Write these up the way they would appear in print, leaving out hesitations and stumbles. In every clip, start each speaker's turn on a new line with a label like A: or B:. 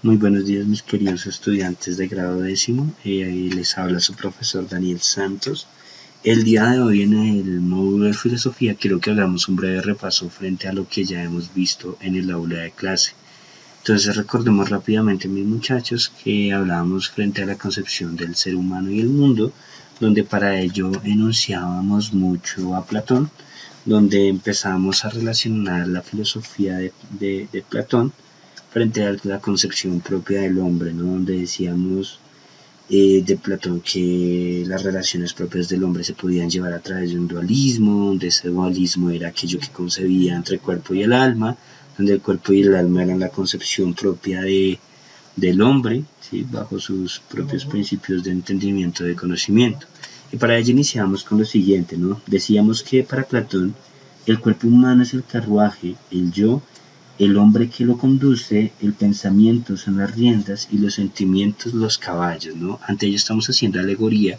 A: Muy buenos días mis queridos estudiantes de grado décimo, les habla su profesor Daniel Santos. El día de hoy en el módulo de filosofía quiero que hagamos un breve repaso frente a lo que ya hemos visto en el aula de clase. Entonces recordemos rápidamente mis muchachos que hablábamos frente a la concepción del ser humano y el mundo, donde para ello enunciábamos mucho a Platón, donde empezamos a relacionar la filosofía de Platón frente a la concepción propia del hombre, ¿no? Donde decíamos de Platón que las relaciones propias del hombre se podían llevar a través de un dualismo, donde ese dualismo era aquello que concebía entre el cuerpo y el alma, donde el cuerpo y el alma eran la concepción propia del hombre, ¿sí? Bajo sus propios principios de entendimiento, de conocimiento. Y para ello iniciamos con lo siguiente, ¿no? Decíamos que para Platón el cuerpo humano es el carruaje, el yo, el hombre que lo conduce, el pensamiento son las riendas y los sentimientos los caballos, ¿no? Ante ello estamos haciendo alegoría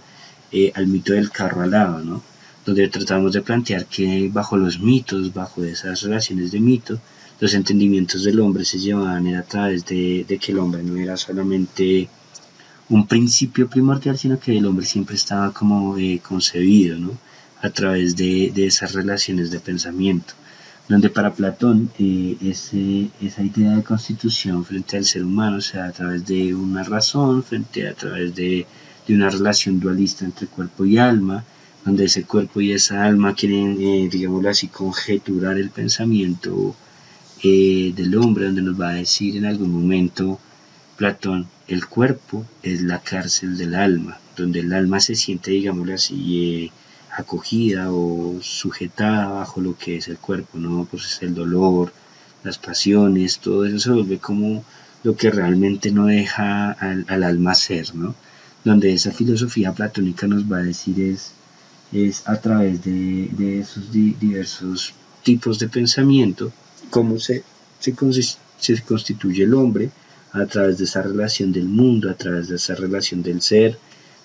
A: al mito del carro alado, ¿no? Donde tratamos de plantear que bajo los mitos, bajo esas relaciones de mito, los entendimientos del hombre se llevaban a través de que el hombre no era solamente un principio primordial, sino que el hombre siempre estaba como concebido, ¿no? A través de esas relaciones de pensamiento, donde para Platón esa idea de constitución frente al ser humano se da a través de una razón, a través de una relación dualista entre cuerpo y alma, donde ese cuerpo y esa alma quieren, digámoslo así, conjeturar el pensamiento del hombre, donde nos va a decir en algún momento Platón, el cuerpo es la cárcel del alma, donde el alma se siente, digámoslo así, acogida o sujetada bajo lo que es el cuerpo, ¿no? Pues es el dolor, las pasiones, todo eso se vuelve como lo que realmente no deja al alma ser, ¿no? Donde esa filosofía platónica nos va a decir es a través de esos diversos tipos de pensamiento, cómo se constituye el hombre, a través de esa relación del mundo, a través de esa relación del ser,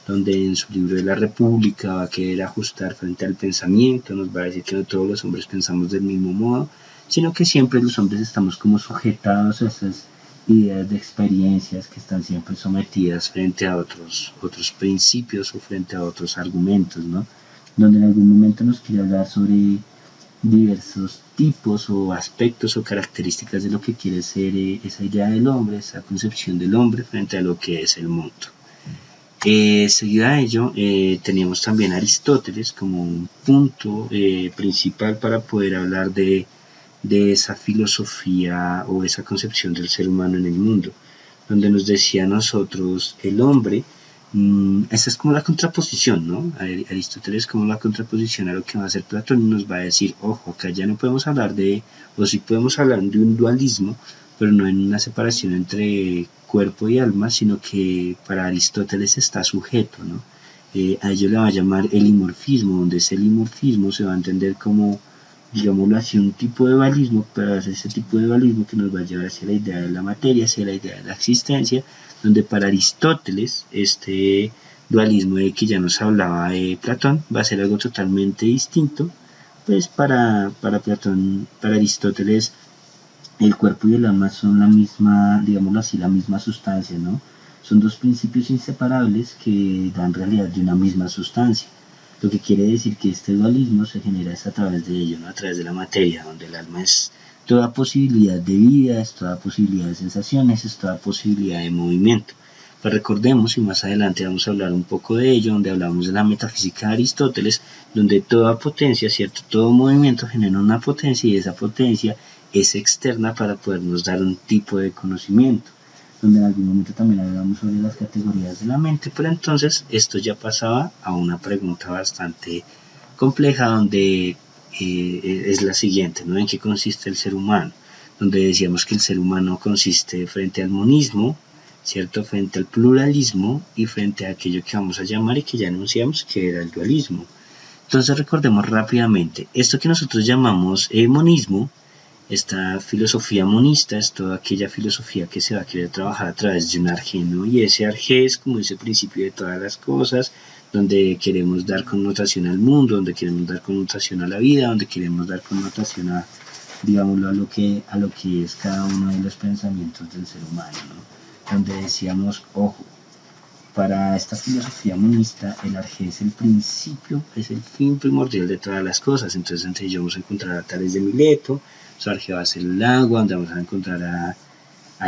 A: donde en su libro de la República va a querer ajustar frente al pensamiento, nos va a decir que no todos los hombres pensamos del mismo modo, sino que siempre los hombres estamos como sujetados a esas ideas de experiencias que están siempre sometidas frente a otros principios o frente a otros argumentos, ¿no? Donde en algún momento nos quiere hablar sobre diversos tipos o aspectos o características de lo que quiere ser esa idea del hombre, esa concepción del hombre frente a lo que es el mundo. Seguido a ello, teníamos también a Aristóteles como un punto principal para poder hablar de esa filosofía o esa concepción del ser humano en el mundo, donde nos decía a nosotros el hombre, esa es como la contraposición, ¿no? Aristóteles como la contraposición a lo que va a hacer Platón, nos va a decir, ojo, acá ya no podemos hablar o sí podemos hablar de un dualismo, pero no en una separación entre cuerpo y alma, sino que para Aristóteles está sujeto, ¿no? A ello le va a llamar elimorfismo, donde ese elimorfismo se va a entender como, digámoslo así, un tipo de dualismo, pero es ese tipo de dualismo que nos va a llevar hacia la idea de la materia, hacia la idea de la existencia, donde para Aristóteles este dualismo de que ya nos hablaba de Platón va a ser algo totalmente distinto, pues para Platón, para Aristóteles, el cuerpo y el alma son la misma, digámoslo así, la misma sustancia, ¿no? Son dos principios inseparables que dan realidad de una misma sustancia. Lo que quiere decir que este dualismo se genera a través de ello, ¿no? A través de la materia, donde el alma es toda posibilidad de vida, es toda posibilidad de sensaciones, es toda posibilidad de movimiento. Pues recordemos, y más adelante vamos a hablar un poco de ello, donde hablamos de la metafísica de Aristóteles, donde toda potencia, ¿cierto? Todo movimiento genera una potencia y esa potencia es externa para podernos dar un tipo de conocimiento, donde en algún momento también hablamos sobre las categorías de la mente, pero entonces esto ya pasaba a una pregunta bastante compleja, donde es la siguiente, ¿no? ¿En qué consiste el ser humano? Donde decíamos que el ser humano consiste frente al monismo, ¿cierto? Frente al pluralismo y frente a aquello que vamos a llamar y que ya anunciamos que era el dualismo. Entonces recordemos rápidamente, esto que nosotros llamamos monismo, esta filosofía monista es toda aquella filosofía que se va a querer trabajar a través de un arjé, ¿no? Y ese arjé es como ese principio de todas las cosas, donde queremos dar connotación al mundo, donde queremos dar connotación a la vida, donde queremos dar connotación digámoslo, a lo que es cada uno de los pensamientos del ser humano, ¿no? donde decíamos, ojo, para esta filosofía monista, el arjé es el principio, es el fin primordial de todas las cosas. Entonces, entre ellos vamos a encontrar a Tales de Mileto, su arjé va a ser el agua, donde vamos a encontrar a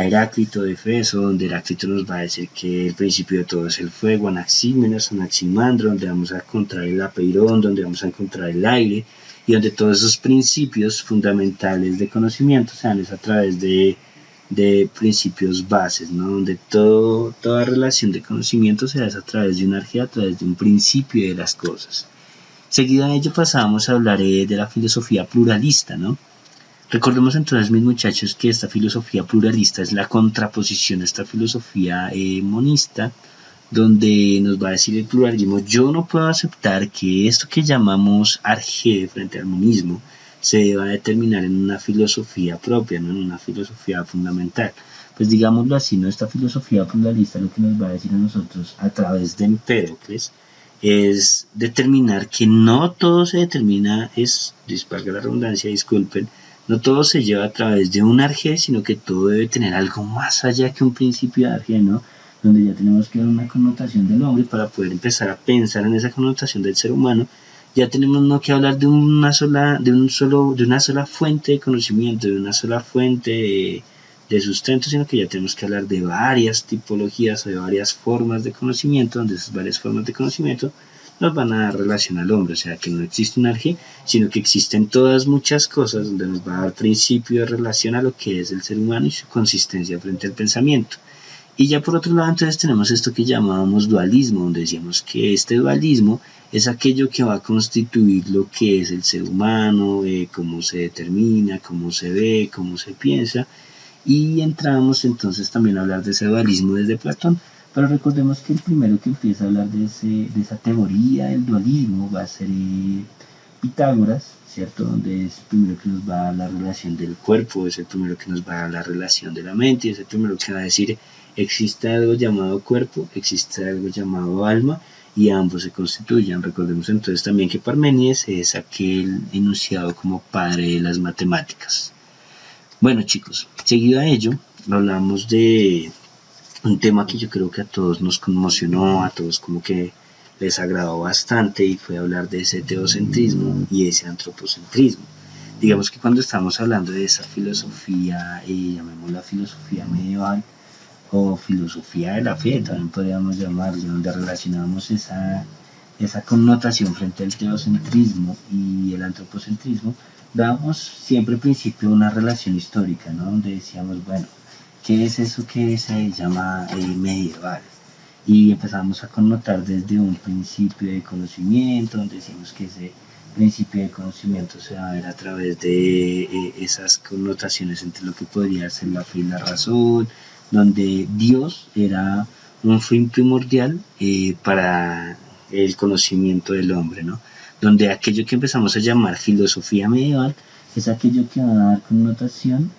A: Heráclito de Efeso, donde Heráclito nos va a decir que el principio de todo es el fuego, Anaxímenes, Anaximandro, donde vamos a encontrar el apeirón, donde vamos a encontrar el aire, y donde todos esos principios fundamentales de conocimiento se dan es a través de principios bases, ¿no? Donde toda relación de conocimiento se da a través de una energía, a través de un principio de las cosas. Seguido a ello pasamos a hablar de la filosofía pluralista, ¿no? Recordemos entonces, mis muchachos, que esta filosofía pluralista es la contraposición a esta filosofía monista, donde nos va a decir el pluralismo: yo no puedo aceptar que esto que llamamos arjé frente al monismo se va a determinar en una filosofía propia, ¿no? En una filosofía fundamental. Pues digámoslo así, ¿no? Esta filosofía pluralista lo que nos va a decir a nosotros a través de Empédocles es determinar que no todo se determina, valga la redundancia, disculpen, no todo se lleva a través de un arjé, sino que todo debe tener algo más allá que un principio de arjé, ¿no? Donde ya tenemos que dar una connotación del hombre para poder empezar a pensar en esa connotación del ser humano. Ya tenemos no que hablar de una sola fuente de conocimiento, de una sola fuente de sustento, sino que ya tenemos que hablar de varias tipologías o de varias formas de conocimiento, donde esas varias formas de conocimiento nos van a dar relación al hombre. O sea, que no existe un arjé, sino que existen todas muchas cosas donde nos va a dar principio de relación a lo que es el ser humano y su consistencia frente al pensamiento. Y ya por otro lado, entonces tenemos esto que llamábamos dualismo, donde decíamos que este dualismo es aquello que va a constituir lo que es el ser humano, cómo se determina, cómo se ve, cómo se piensa. Y entramos entonces también a hablar de ese dualismo desde Platón. Pero recordemos que el primero que empieza a hablar de esa teoría del dualismo va a ser Pitágoras, ¿cierto? Donde es el primero que nos va a dar la relación del cuerpo, es el primero que nos va a dar la relación de la mente, es el primero que va a decir: existe algo llamado cuerpo, existe algo llamado alma, y ambos se constituyen. Recordemos entonces también que Parménides es aquel enunciado como padre de las matemáticas. Bueno, chicos, seguido a ello, hablamos de un tema que yo creo que a todos nos conmocionó, a todos como que les agradó bastante, y fue hablar de ese teocentrismo y ese antropocentrismo. Digamos que cuando estamos hablando de esa filosofía, llamémosla filosofía medieval, o filosofía de la fe, también podríamos llamarlo, donde relacionamos esa connotación frente al teocentrismo y el antropocentrismo, dábamos siempre al principio una relación histórica, ¿no? Donde decíamos, bueno, ¿qué es eso que se llama medieval? Y empezamos a connotar desde un principio de conocimiento, donde decimos que ese principio de conocimiento se va a ver a través de esas connotaciones entre lo que podría ser la fe y la razón, donde Dios era un fin primordial para el conocimiento del hombre, ¿no? Donde aquello que empezamos a llamar filosofía medieval es aquello que va a dar connotación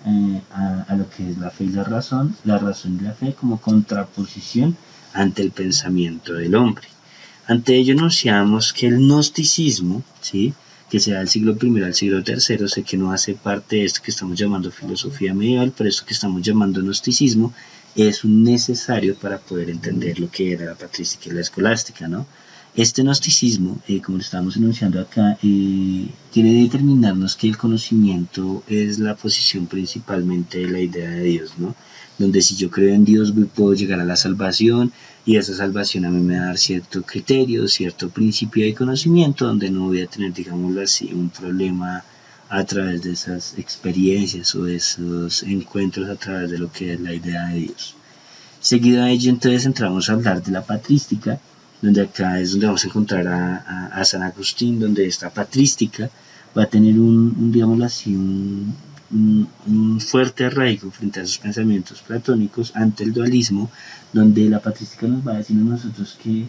A: a lo que es la fe y la razón y la fe como contraposición ante el pensamiento del hombre. Ante ello anunciamos que el gnosticismo, ¿sí?, que sea del siglo I al siglo III, sé que no hace parte de esto que estamos llamando filosofía medieval, pero esto que estamos llamando gnosticismo es un necesario para poder entender lo que era la patrística y la escolástica, ¿no? Este gnosticismo, como lo estamos enunciando acá, quiere determinarnos que el conocimiento es la posición principalmente de la idea de Dios, ¿no? Donde si yo creo en Dios puedo llegar a la salvación, y esa salvación a mí me va a dar cierto criterio, cierto principio de conocimiento, donde no voy a tener, digámoslo así, un problema a través de esas experiencias o de esos encuentros a través de lo que es la idea de Dios. Seguido a ello, entonces entramos a hablar de la patrística, donde acá es donde vamos a encontrar a San Agustín, donde esta patrística va a tener digámoslo así, un fuerte arraigo frente a esos pensamientos platónicos ante el dualismo, donde la patrística nos va a decir a nosotros que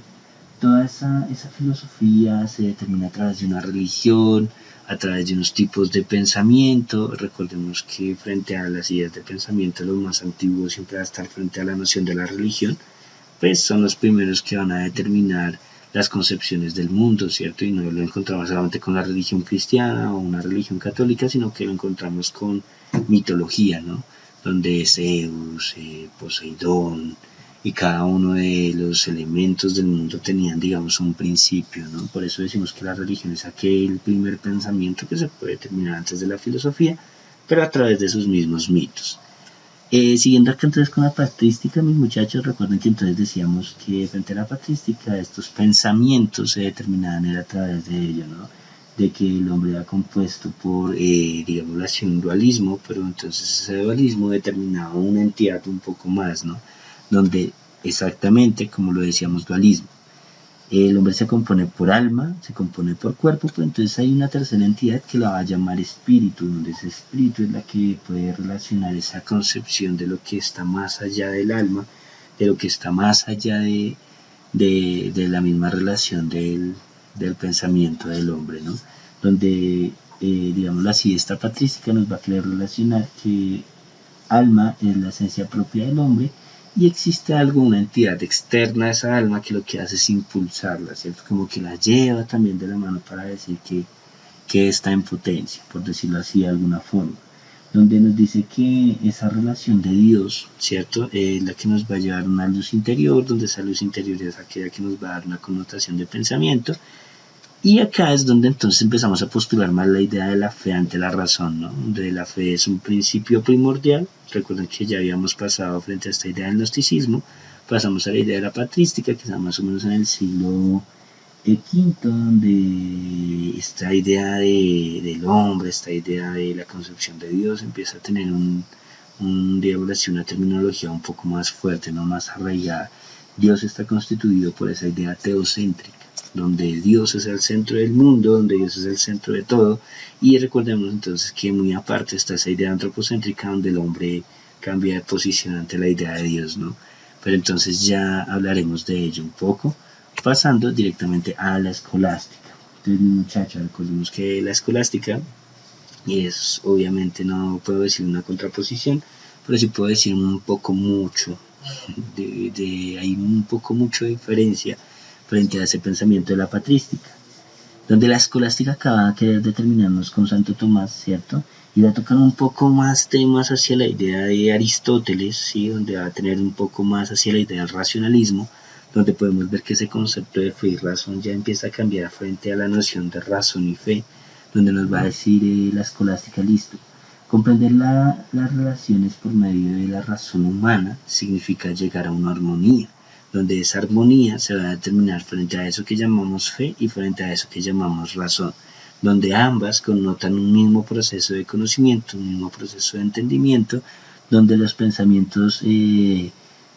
A: toda esa filosofía se determina a través de una religión, a través de unos tipos de pensamiento. Recordemos que frente a las ideas de pensamiento, los más antiguos siempre va a estar frente a la noción de la religión, pues son los primeros que van a determinar las concepciones del mundo, ¿cierto? Y no lo encontramos solamente con la religión cristiana o una religión católica, sino que lo encontramos con mitología, ¿no? donde Zeus, Poseidón y cada uno de los elementos del mundo tenían, digamos, un principio, ¿no? Por eso decimos que la religión es aquel primer pensamiento que se puede terminar antes de la filosofía, pero a través de sus mismos mitos. Siguiendo acá entonces con la patrística, mis muchachos, recuerden que entonces decíamos que frente a la patrística estos pensamientos se determinaban a través de ello, ¿no? De que el hombre era compuesto por, digamos así, un dualismo, pero entonces ese dualismo determinaba una entidad un poco más, ¿no? Donde exactamente, como lo decíamos, dualismo. El hombre se compone por alma, se compone por cuerpo, pero entonces hay una tercera entidad que la va a llamar espíritu, donde ese espíritu es la que puede relacionar esa concepción de lo que está más allá del alma, de lo que está más allá de la misma relación del pensamiento del hombre, ¿no? Donde, digámoslo así, esta patrística nos va a querer relacionar que alma es la esencia propia del hombre y existe algo, una entidad externa a esa alma que lo que hace es impulsarla, ¿cierto? Como que la lleva también de la mano para decir que está en potencia, por decirlo así de alguna forma. Donde nos dice que esa relación de Dios, ¿cierto? Es la que nos va a llevar a una luz interior, donde esa luz interior es aquella que nos va a dar una connotación de pensamiento. Y acá es donde entonces empezamos a postular más la idea de la fe ante la razón, ¿no? Donde la fe es un principio primordial. Recuerden que ya habíamos pasado frente a esta idea del gnosticismo, pasamos a la idea de la patrística, que está más o menos en el siglo quinto, donde esta idea del hombre, esta idea de la concepción de Dios empieza a tener digamos así, una terminología un poco más fuerte, no más arraigada. Dios está constituido por esa idea teocéntrica, donde Dios es el centro del mundo, donde Dios es el centro de todo, y recordemos entonces que muy aparte está esa idea antropocéntrica donde el hombre cambia de posición ante la idea de Dios, ¿no? Pero entonces ya hablaremos de ello un poco, pasando directamente a la escolástica. Entonces, muchachos, recordemos que la escolástica es, obviamente no puedo decir una contraposición, pero sí puedo decir un poco mucho, hay un poco mucho de diferencia frente a ese pensamiento de la patrística, donde la escolástica acaba de querer determinarnos con Santo Tomás, ¿cierto? Y va a tocar un poco más temas hacia la idea de Aristóteles, ¿sí? Donde va a tener un poco más hacia la idea del racionalismo, donde podemos ver que ese concepto de fe y razón ya empieza a cambiar frente a la noción de razón y fe, donde nos va a decir la escolástica, listo. Comprender las relaciones por medio de la razón humana significa llegar a una armonía, donde esa armonía se va a determinar frente a eso que llamamos fe y frente a eso que llamamos razón, donde ambas connotan un mismo proceso de conocimiento, un mismo proceso de entendimiento, donde los pensamientos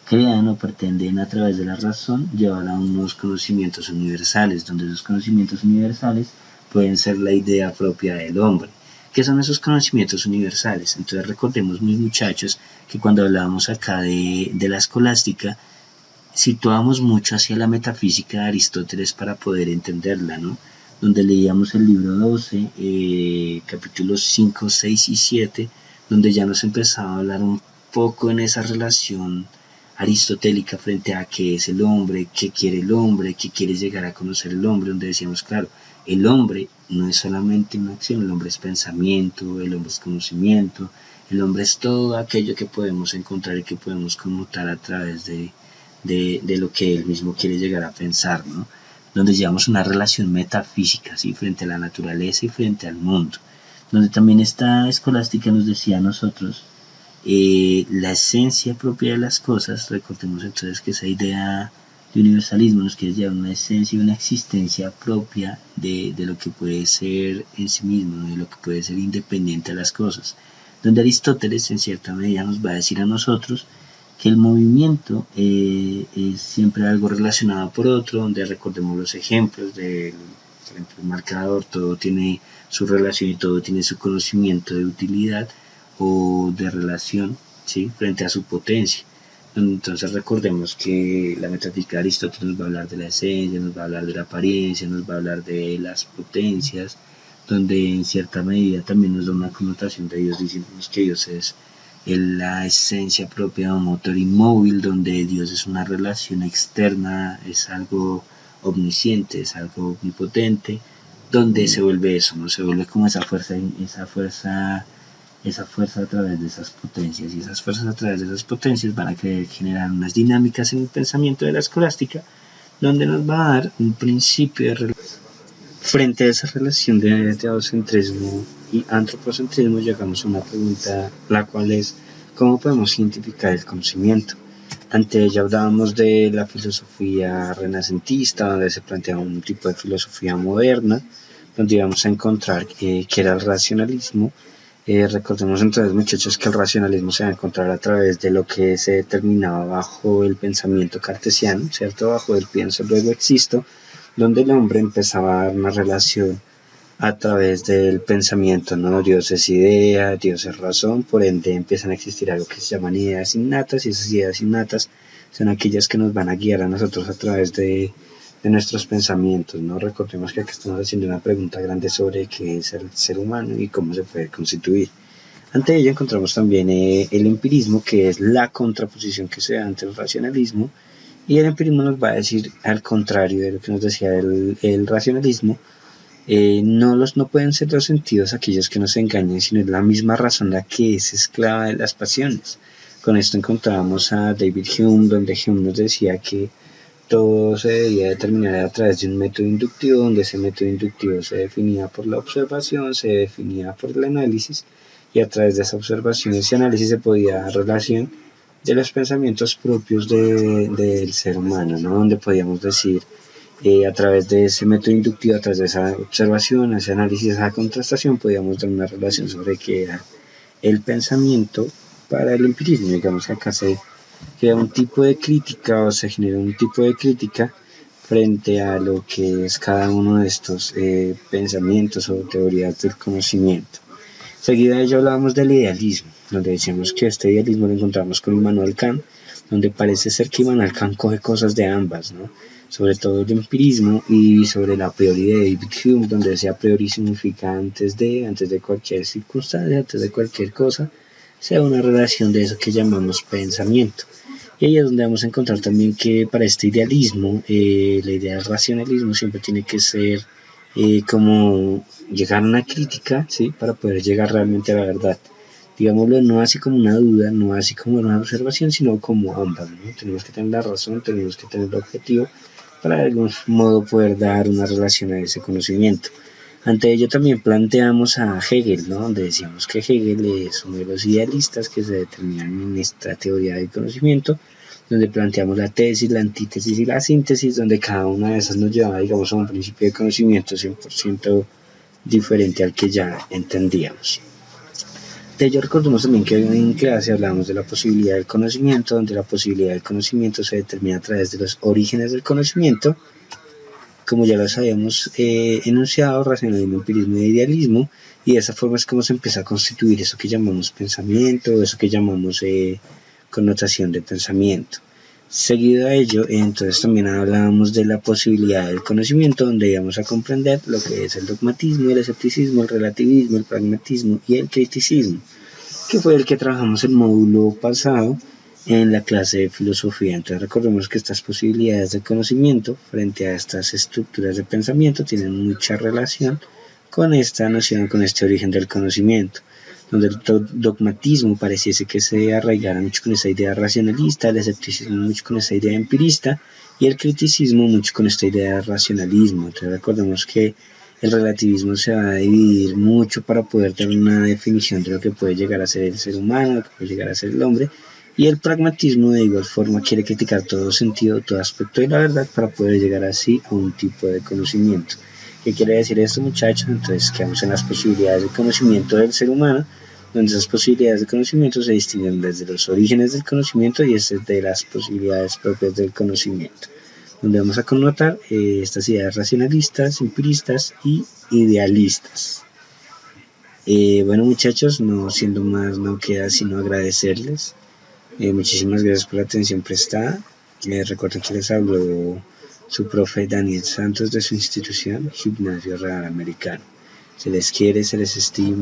A: crean o pretenden a través de la razón llevar a unos conocimientos universales, donde esos conocimientos universales pueden ser la idea propia del hombre. ¿Qué son esos conocimientos universales? Entonces recordemos, mis muchachos, que cuando hablábamos acá de la escolástica, situamos mucho hacia la metafísica de Aristóteles para poder entenderla, ¿no? Donde leíamos el libro 12, capítulos 5, 6 y 7, donde ya nos empezaba a hablar un poco en esa relación aristotélica frente a qué es el hombre, qué quiere el hombre, qué quiere llegar a conocer el hombre, donde decíamos, claro, el hombre no es solamente una acción, el hombre es pensamiento, el hombre es conocimiento, el hombre es todo aquello que podemos encontrar y que podemos conmutar a través de lo que él mismo quiere llegar a pensar, ¿no? Donde llevamos una relación metafísica, ¿sí? Frente a la naturaleza y frente al mundo, donde también esta escolástica nos decía a nosotros la esencia propia de las cosas. Recordemos entonces que esa idea de universalismo nos quiere llevar una esencia y una existencia propia de lo que puede ser en sí mismo, de lo que puede ser independiente de las cosas, donde Aristóteles en cierta medida nos va a decir a nosotros que el movimiento es siempre algo relacionado por otro, donde recordemos los ejemplos del marcador, todo tiene su relación y todo tiene su conocimiento de utilidad o de relación, ¿sí? Frente a su potencia. Entonces recordemos que la metafísica de Aristóteles nos va a hablar de la esencia, nos va a hablar de la apariencia, nos va a hablar de las potencias, donde en cierta medida también nos da una connotación de Dios, diciendo que Dios es la esencia propia de un motor inmóvil, donde Dios es una relación externa, es algo omnisciente, es algo omnipotente, donde se vuelve eso, ¿no? Se vuelve como esa fuerza esa fuerza a través de esas potencias, y esas fuerzas a través de esas potencias van a generar unas dinámicas en el pensamiento de la escolástica, donde nos va a dar un principio de relación. Frente a esa relación de teocentrismo y antropocentrismo, llegamos a una pregunta, la cual es: ¿cómo podemos identificar el conocimiento? Ante ella hablábamos de la filosofía renacentista, donde se planteaba un tipo de filosofía moderna, donde íbamos a encontrar que era el racionalismo. Recordemos entonces, muchachos, que el racionalismo se va a encontrar a través de lo que se determinaba bajo el pensamiento cartesiano, ¿cierto? Bajo el pienso luego existo, donde el hombre empezaba a dar una relación a través del pensamiento, ¿no? Dios es idea, Dios es razón, por ende empiezan a existir algo que se llaman ideas innatas, y esas ideas innatas son aquellas que nos van a guiar a nosotros a través de nuestros pensamientos, ¿no? Recordemos que aquí estamos haciendo una pregunta grande sobre qué es el ser humano y cómo se puede constituir. Ante ello encontramos también el empirismo, que es la contraposición que se da ante el racionalismo, y el empirismo nos va a decir, al contrario de lo que nos decía el racionalismo, no pueden ser los sentidos aquellos que nos engañan, sino es la misma razón la que es esclava de las pasiones. Con esto encontramos a David Hume, donde Hume nos decía que todo se debía determinar a través de un método inductivo, donde ese método inductivo se definía por la observación, se definía por el análisis, y a través de esa observación y ese análisis se podía dar relación de los pensamientos propios del ser humano, ¿no? Donde podíamos decir, a través de ese método inductivo, a través de esa observación, ese análisis, esa contrastación, podíamos dar una relación sobre qué era el pensamiento para el empirismo. Digamos que acá se crea un tipo de crítica, o se genera un tipo de crítica frente a lo que es cada uno de estos pensamientos o teorías del conocimiento. Seguida de ello hablábamos del idealismo, donde decíamos que este idealismo lo encontramos con Immanuel Kant, donde parece ser que Immanuel Kant coge cosas de ambas, ¿no? Sobre todo el empirismo y sobre la a priori de David Hume, donde ese a priori significa antes de cualquier circunstancia, antes de cualquier cosa, sea una relación de eso que llamamos pensamiento. Y ahí es donde vamos a encontrar también que para este idealismo, la idea del racionalismo siempre tiene que ser como llegar a una crítica, ¿sí? Para poder llegar realmente a la verdad. Digámoslo, no así como una duda, no así como una observación, sino como ambas, ¿no? Tenemos que tener la razón, tenemos que tener el objetivo para de algún modo poder dar una relación a ese conocimiento. Ante ello también planteamos a Hegel, ¿no? Donde decíamos que Hegel es uno de los idealistas que se determinan en esta teoría del conocimiento, donde planteamos la tesis, la antítesis y la síntesis, donde cada una de esas nos llevaba, digamos, a un principio de conocimiento 100% diferente al que ya entendíamos. De ello recordemos también que en clase hablábamos de la posibilidad del conocimiento, donde la posibilidad del conocimiento se determina a través de los orígenes del conocimiento, como ya los habíamos enunciado, racionalismo, empirismo e idealismo, y de esa forma es como se empieza a constituir eso que llamamos pensamiento, eso que llamamos connotación de pensamiento. Seguido a ello, entonces también hablábamos de la posibilidad del conocimiento, donde íbamos a comprender lo que es el dogmatismo, el escepticismo, el relativismo, el pragmatismo y el criticismo, que fue el que trabajamos el módulo pasado en la clase de filosofía. Entonces recordemos que estas posibilidades de conocimiento frente a estas estructuras de pensamiento tienen mucha relación con esta noción, con este origen del conocimiento, donde el dogmatismo pareciese que se arraigara mucho con esa idea racionalista, el escepticismo mucho con esa idea empirista y el criticismo mucho con esta idea de racionalismo. Entonces recordemos que el relativismo se va a dividir mucho para poder tener una definición de lo que puede llegar a ser el ser humano, lo que puede llegar a ser el hombre, y el pragmatismo de igual forma quiere criticar todo sentido, todo aspecto de la verdad para poder llegar así a un tipo de conocimiento. ¿Qué quiere decir esto, muchachos? Entonces quedamos en las posibilidades de conocimiento del ser humano, donde esas posibilidades de conocimiento se distinguen desde los orígenes del conocimiento y desde las posibilidades propias del conocimiento, donde vamos a connotar estas ideas racionalistas, empiristas y idealistas. Bueno, muchachos, no siendo más, no queda sino agradecerles. Muchísimas gracias por la atención prestada. Recuerden que les habló su profe Daniel Santos de su institución, Gimnasio Real Americano. Se les quiere, se les estima.